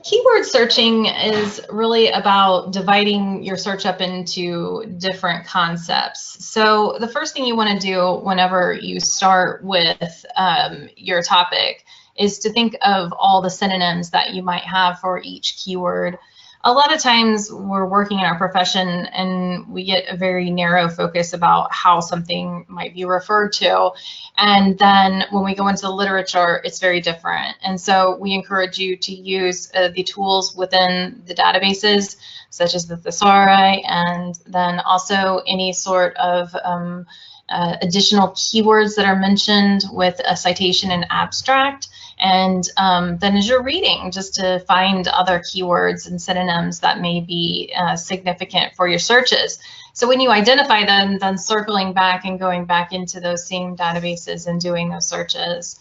Keyword searching is really about dividing your search up into different concepts. So the first thing you want to do whenever you start with your topic is to think of all the synonyms that you might have for each keyword. A lot of times we're working in our profession and we get a very narrow focus about how something might be referred to. And then when we go into the literature, it's very different. And so we encourage you to use the tools within the databases, such as the thesauri, and then also any sort of additional keywords that are mentioned with a citation and abstract. And then as you're reading, just to find other keywords and synonyms that may be significant for your searches. So when you identify them, then circling back and going back into those same databases and doing those searches.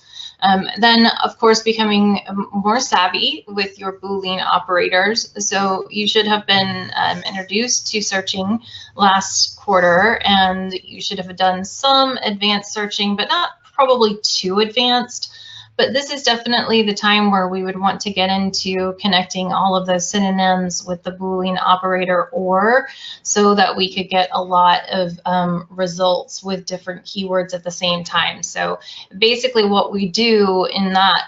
Then, of course, becoming more savvy with your Boolean operators. So you should have been introduced to searching last quarter, and you should have done some advanced searching, but not probably too advanced. But this is definitely the time where we would want to get into connecting all of those synonyms with the Boolean operator OR, so that we could get a lot of results with different keywords at the same time. So basically what we do in that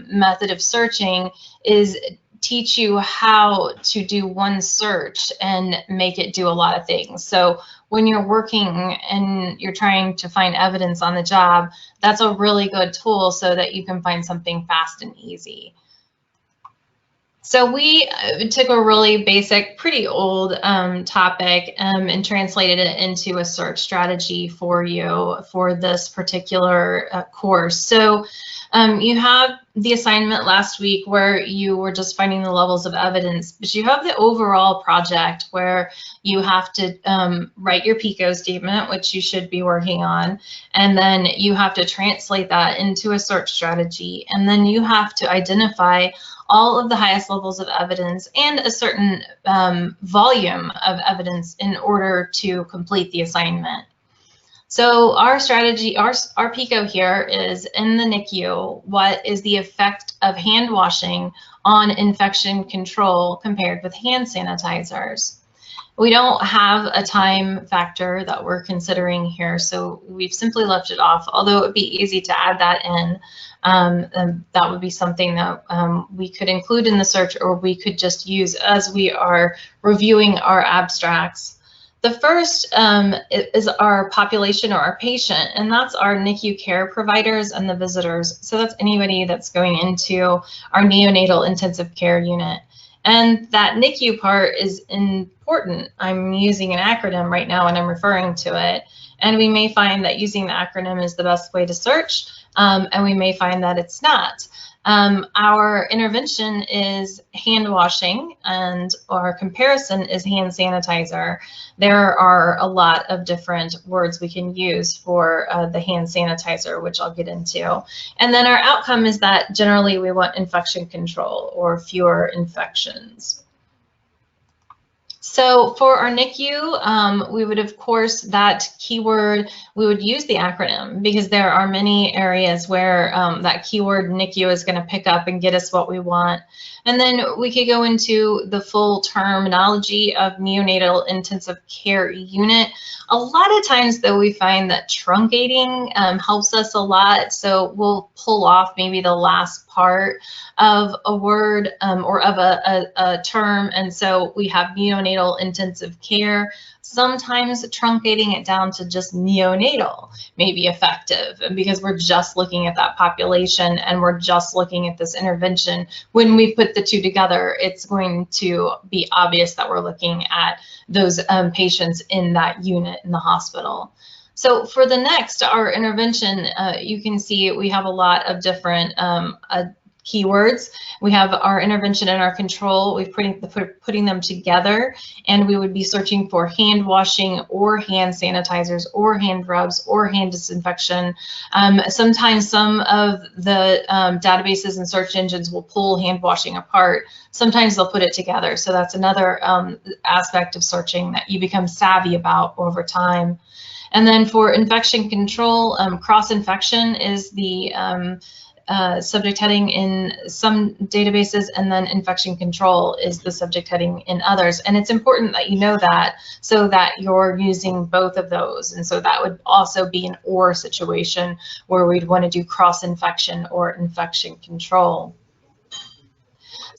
method of searching is teach you how to do one search and make it do a lot of things. So when you're working and you're trying to find evidence on the job, that's a really good tool so that you can find something fast and easy. So we took a really basic, pretty old topic and translated it into a search strategy for you for this particular course. So you have the assignment last week where you were just finding the levels of evidence, but you have the overall project where you have to write your PICO statement, which you should be working on, and then you have to translate that into a search strategy, and then you have to identify all of the highest levels of evidence and a certain volume of evidence in order to complete the assignment. So our strategy, our PICO here is in the NICU, what is the effect of hand washing on infection control compared with hand sanitizers? We don't have a time factor that we're considering here, so we've simply left it off, although it would be easy to add that in. And that would be something that we could include in the search, or we could just use as we are reviewing our abstracts. The first is our population or our patient, and that's our NICU care providers and the visitors. So that's anybody that's going into our neonatal intensive care unit. And that NICU part is important. I'm using an acronym right now and I'm referring to it. And we may find that using the acronym is the best way to search, and we may find that it's not. Our intervention is hand washing, and our comparison is hand sanitizer. There are a lot of different words we can use for the hand sanitizer, which I'll get into. And then our outcome is that generally we want infection control or fewer infections. So for our NICU, we would, of course, that keyword, we would use the acronym because there are many areas where that keyword NICU is going to pick up and get us what we want. And then we could go into the full terminology of neonatal intensive care unit. A lot of times, though, we find that truncating helps us a lot. So we'll pull off maybe the last part of a word or of a term. And so we have neonatal intensive care. Sometimes truncating it down to just neonatal may be effective because we're just looking at that population and we're just looking at this intervention. When we put the two together, it's going to be obvious that we're looking at those patients in that unit in the hospital. So for the next, our intervention, you can see we have a lot of different keywords. We have our intervention and our control. We've putting them together, and we would be searching for hand washing or hand sanitizers or hand rubs or hand disinfection. Sometimes some of the databases and search engines will pull hand washing apart. Sometimes they'll put it together. So that's another aspect of searching that you become savvy about over time. And then for infection control, cross-infection is the subject heading in some databases, and then infection control is the subject heading in others. And it's important that you know that so that you're using both of those. And so that would also be an or situation where we'd want to do cross-infection or infection control.